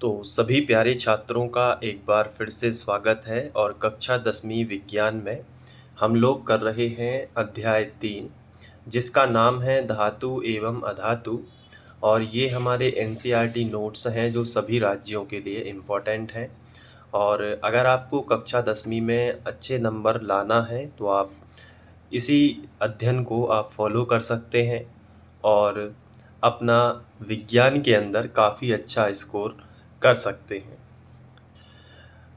तो सभी प्यारे छात्रों का एक बार फिर से स्वागत है और कक्षा 10वीं विज्ञान में हम लोग कर रहे हैं अध्याय 3 जिसका नाम है धातु एवं अधातु। और ये हमारे एनसीईआरटी नोट्स हैं जो सभी राज्यों के लिए इम्पोर्टेंट हैं। और अगर आपको कक्षा 10वीं में अच्छे नंबर लाना है तो आप इसी अध्ययन को आप फॉलो कर सकते हैं और अपना विज्ञान के अंदर काफ़ी अच्छा स्कोर कर सकते हैं।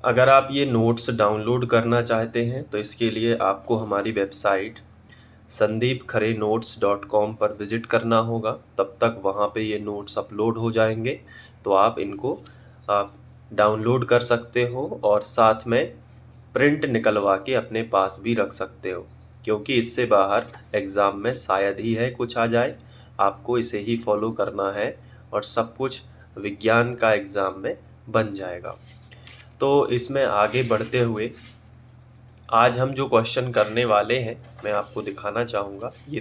अगर आप ये नोट्स डाउनलोड करना चाहते हैं तो इसके लिए आपको हमारी वेबसाइट sandeepkharenotescom पर विज़िट करना होगा। तब तक वहाँ पे ये नोट्स अपलोड हो जाएंगे तो आप इनको आप डाउनलोड कर सकते हो और साथ में प्रिंट निकलवा के अपने पास भी रख सकते हो, क्योंकि इससे बाहर एग्ज़ाम में शायद ही है कुछ आ जाए। आपको इसे ही फॉलो करना है और सब कुछ विज्ञान का एग्ज़ाम में बन जाएगा। तो इसमें आगे बढ़ते हुए आज हम जो क्वेश्चन करने वाले हैं मैं आपको दिखाना चाहूँगा। ये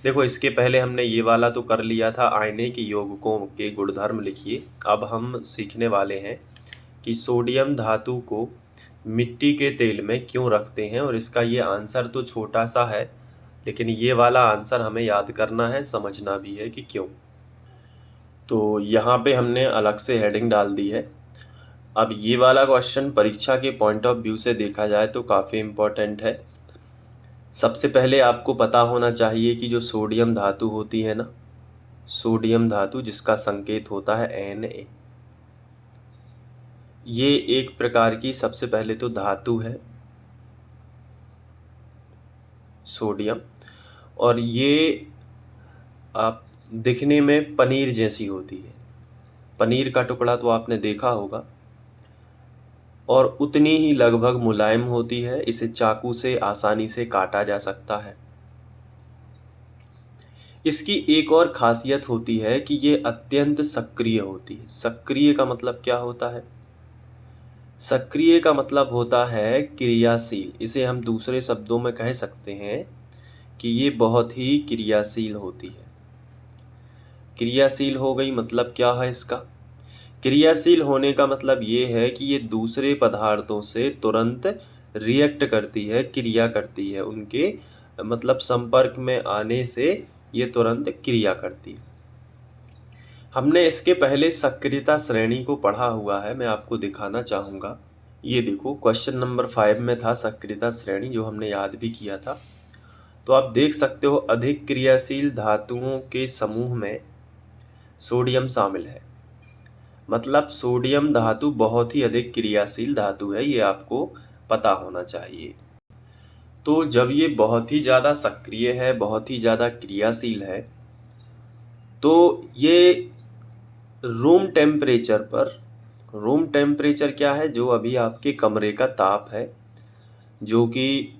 देखो इसके पहले हमने ये वाला तो कर लिया था, आईने के यौगिकों के गुणधर्म लिखिए। अब हम सीखने वाले हैं कि सोडियम धातु को मिट्टी के तेल में क्यों रखते हैं। और इसका ये आंसर तो छोटा सा है, लेकिन ये वाला आंसर हमें याद करना है, समझना भी है कि क्यों। तो यहाँ पे हमने अलग से हेडिंग डाल दी है। अब ये वाला क्वेश्चन परीक्षा के पॉइंट ऑफ व्यू से देखा जाए तो काफ़ी इम्पोर्टेंट है। सबसे पहले आपको पता होना चाहिए कि जो सोडियम धातु होती है ना, सोडियम धातु जिसका संकेत होता है Na, ये एक प्रकार की सबसे पहले तो धातु है सोडियम। और ये आप दिखने में पनीर जैसी होती है। पनीर का टुकड़ा तो आपने देखा होगा, और उतनी ही लगभग मुलायम होती है। इसे चाकू से आसानी से काटा जा सकता है। इसकी एक और खासियत होती है कि ये अत्यंत सक्रिय होती है। सक्रिय का मतलब क्या होता है? सक्रिय का मतलब होता है क्रियाशील। इसे हम दूसरे शब्दों में कह सकते हैं कि ये बहुत ही क्रियाशील होती है। क्रियाशील हो गई मतलब क्या है इसका? क्रियाशील होने का मतलब ये है कि ये दूसरे पदार्थों से तुरंत रिएक्ट करती है, क्रिया करती है। उनके मतलब संपर्क में आने से ये तुरंत क्रिया करती है। हमने इसके पहले सक्रियता श्रेणी को पढ़ा हुआ है, मैं आपको दिखाना चाहूँगा। ये देखो क्वेश्चन नंबर 5 में था सक्रियता श्रेणी, जो हमने याद भी किया था। तो आप देख सकते हो अधिक क्रियाशील धातुओं के समूह में सोडियम शामिल है। मतलब सोडियम धातु बहुत ही अधिक क्रियाशील धातु है, ये आपको पता होना चाहिए। तो जब ये बहुत ही ज़्यादा सक्रिय है, बहुत ही ज़्यादा क्रियाशील है, तो ये रूम टेम्परेचर पर, रूम टेम्परेचर क्या है? जो अभी आपके कमरे का ताप है, जो कि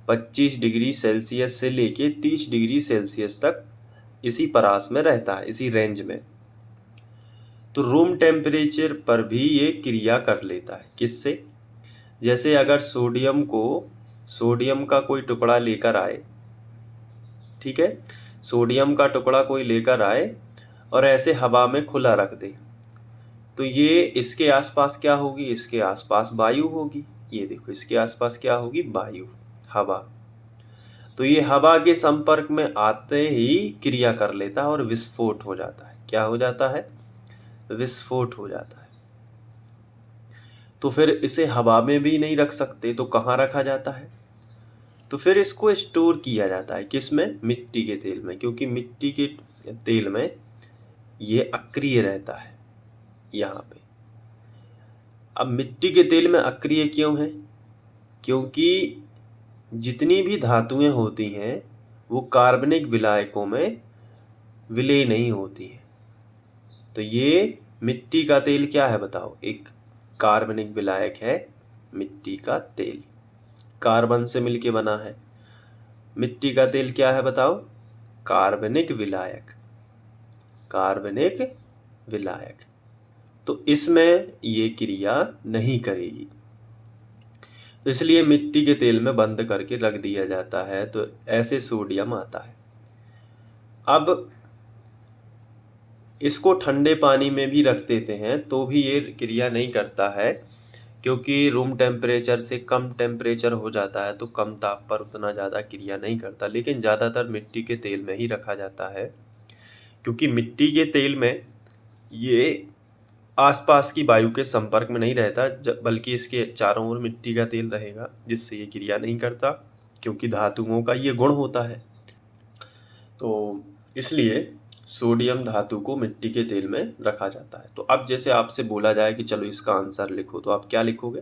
25 डिग्री सेल्सियस से लेके 30 डिग्री सेल्सियस तक इसी परास में रहता है, इसी रेंज में। तो रूम टेम्परेचर पर भी ये क्रिया कर लेता है। किससे? जैसे अगर सोडियम का कोई टुकड़ा लेकर आए, ठीक है, सोडियम का टुकड़ा कोई लेकर आए और ऐसे हवा में खुला रख दे, तो ये इसके आसपास क्या होगी? इसके आसपास वायु होगी। ये देखो इसके आसपास क्या होगी? वायु, हवा। तो ये हवा के संपर्क में आते ही क्रिया कर लेता है और विस्फोट हो जाता है। क्या हो जाता है? विस्फोट हो जाता है। तो फिर इसे हवा में भी नहीं रख सकते, तो कहाँ रखा जाता है? तो फिर इसको स्टोर किया जाता है। किसमें? मिट्टी के तेल में, क्योंकि मिट्टी के तेल में ये अक्रिय रहता है यहाँ पे। अब मिट्टी के तेल में अक्रिय क्यों है? क्योंकि जितनी भी धातुएं होती हैं वो कार्बनिक विलायकों में विलय नहीं होती हैं। तो ये मिट्टी का तेल क्या है बताओ? एक कार्बनिक विलायक है मिट्टी का तेल, कार्बन से मिलके बना है। मिट्टी का तेल क्या है बताओ? कार्बनिक विलायक, कार्बनिक विलायक। तो इसमें ये क्रिया नहीं करेगी, तो इसलिए मिट्टी के तेल में बंद करके रख दिया जाता है। तो ऐसे सोडियम आता है। अब इसको ठंडे पानी में भी रख देते हैं तो भी ये क्रिया नहीं करता है, क्योंकि रूम टेम्परेचर से कम टेम्परेचर हो जाता है तो कम ताप पर उतना ज़्यादा क्रिया नहीं करता। लेकिन ज़्यादातर मिट्टी के तेल में ही रखा जाता है, क्योंकि मिट्टी के तेल में ये आसपास की वायु के संपर्क में नहीं रहता, बल्कि इसके चारों ओर मिट्टी का तेल रहेगा, जिससे ये क्रिया नहीं करता, क्योंकि धातुओं का ये गुण होता है। तो इसलिए सोडियम धातु को मिट्टी के तेल में रखा जाता है। तो अब जैसे आपसे बोला जाए कि चलो इसका आंसर लिखो, तो आप क्या लिखोगे?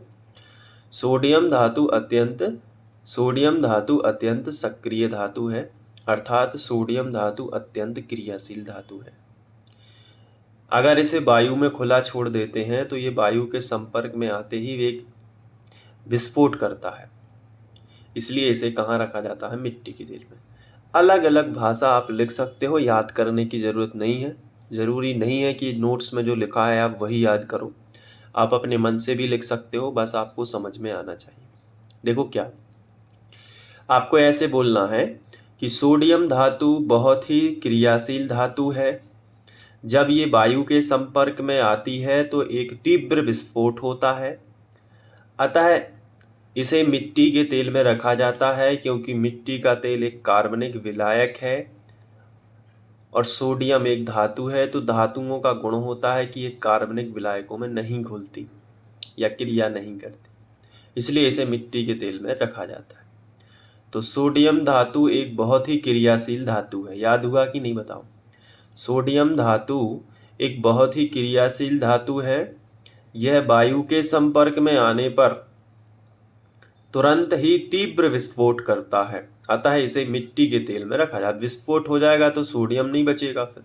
सोडियम धातु अत्यंत सक्रिय धातु है, अर्थात सोडियम धातु अत्यंत क्रियाशील धातु है। अगर इसे वायु में खुला छोड़ देते हैं तो ये वायु के संपर्क में आते ही एक विस्फोट करता है, इसलिए इसे कहाँ रखा जाता है? मिट्टी के तेल में। अलग अलग भाषा आप लिख सकते हो, याद करने की ज़रूरत नहीं है। ज़रूरी नहीं है कि नोट्स में जो लिखा है आप वही याद करो, आप अपने मन से भी लिख सकते हो, बस आपको समझ में आना चाहिए। देखो क्या, आपको ऐसे बोलना है कि सोडियम धातु बहुत ही क्रियाशील धातु है। जब ये वायु के संपर्क में आती है तो एक तीव्र विस्फोट होता है। अतः इसे मिट्टी के तेल में रखा जाता है, क्योंकि मिट्टी का तेल एक कार्बनिक विलायक है और सोडियम एक धातु है। तो धातुओं का गुण होता है कि ये कार्बनिक विलायकों में नहीं घुलती या क्रिया नहीं करती, इसलिए इसे मिट्टी के तेल में रखा जाता है। तो सोडियम धातु एक बहुत ही क्रियाशील धातु है। याद हुआ कि नहीं बताओ? सोडियम धातु एक बहुत ही क्रियाशील धातु है। यह वायु के संपर्क में आने पर तुरंत ही तीव्र विस्फोट करता है, अतः इसे मिट्टी के तेल में रखा जाए। विस्फोट हो जाएगा तो सोडियम नहीं बचेगा फिर,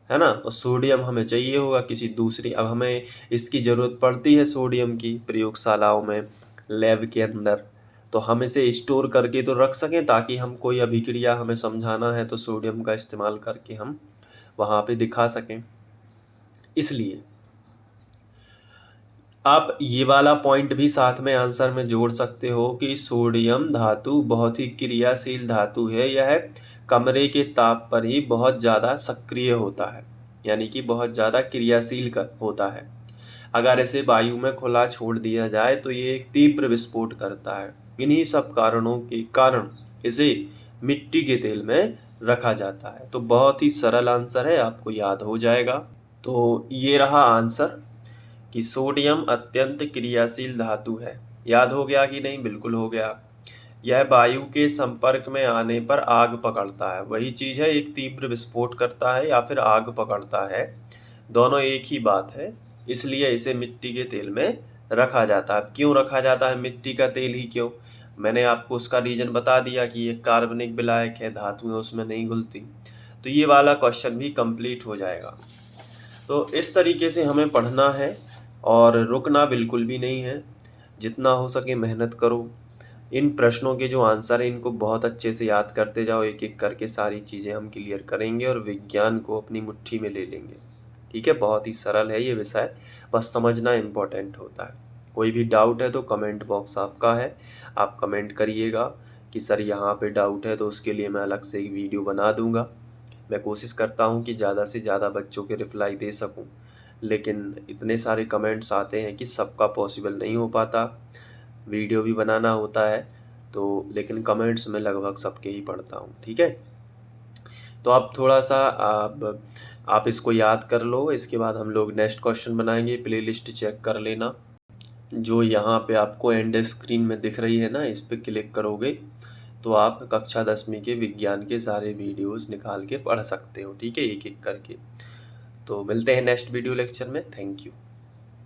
है ना? और सोडियम हमें चाहिए होगा किसी दूसरी, अब हमें इसकी ज़रूरत पड़ती है सोडियम की प्रयोगशालाओं में, लैब के अंदर, तो हम इसे स्टोर करके तो रख सकें, ताकि हम कोई अभिक्रिया हमें समझाना है तो सोडियम का इस्तेमाल करके हम वहाँ पे दिखा सकें। इसलिए आप ये वाला पॉइंट भी साथ में आंसर में जोड़ सकते हो कि सोडियम धातु बहुत ही क्रियाशील धातु है। यह कमरे के ताप पर ही बहुत ज़्यादा सक्रिय होता है, यानी कि बहुत ज़्यादा क्रियाशील होता है। अगर इसे वायु में खुला छोड़ दिया जाए तो ये एक तीव्र विस्फोट करता है। इन्हीं सब कारणों के कारण इसे मिट्टी के तेल में रखा जाता है। तो बहुत ही सरल आंसर है, आपको याद हो जाएगा। तो ये रहा आंसर कि सोडियम अत्यंत क्रियाशील धातु है। याद हो गया कि नहीं? बिल्कुल हो गया। यह वायु के संपर्क में आने पर आग पकड़ता है। वही चीज़ है, एक तीव्र विस्फोट करता है या फिर आग पकड़ता है, दोनों एक ही बात है। इसलिए इसे मिट्टी के तेल में रखा जाता है। क्यों रखा जाता है मिट्टी का तेल ही क्यों? मैंने आपको उसका रीज़न बता दिया कि ये कार्बनिक विलायक है, धातुएं उसमें नहीं घुलती। तो ये वाला क्वेश्चन भी कंप्लीट हो जाएगा। तो इस तरीके से हमें पढ़ना है और रुकना बिल्कुल भी नहीं है। जितना हो सके मेहनत करो। इन प्रश्नों के जो आंसर हैं इनको बहुत अच्छे से याद करते जाओ, एक एक करके सारी चीज़ें हम क्लियर करेंगे और विज्ञान को अपनी मुट्ठी में ले लेंगे। ठीक है, बहुत ही सरल है ये विषय, बस समझना इम्पोर्टेंट होता है। कोई भी डाउट है तो कमेंट बॉक्स आपका है, आप कमेंट करिएगा कि सर यहाँ पे डाउट है, तो उसके लिए मैं अलग से एक वीडियो बना दूँगा। मैं कोशिश करता हूँ कि ज़्यादा से ज़्यादा बच्चों के रिप्लाई दे सकूँ, लेकिन इतने सारे कमेंट्स आते हैं कि सबका पॉसिबल नहीं हो पाता। वीडियो भी बनाना होता है तो, लेकिन कमेंट्स में लगभग सबके ही पढ़ता हूँ। ठीक है, तो आप थोड़ा सा आप इसको याद कर लो। इसके बाद हम लोग नेक्स्ट क्वेश्चन बनाएंगे। प्लेलिस्ट चेक कर लेना, जो यहाँ पे आपको एंड स्क्रीन में दिख रही है ना, इस पर क्लिक करोगे तो आप कक्षा 10वीं के विज्ञान के सारे वीडियोस निकाल के पढ़ सकते हो। ठीक है, एक एक करके। तो मिलते हैं नेक्स्ट वीडियो लेक्चर में। Thank you.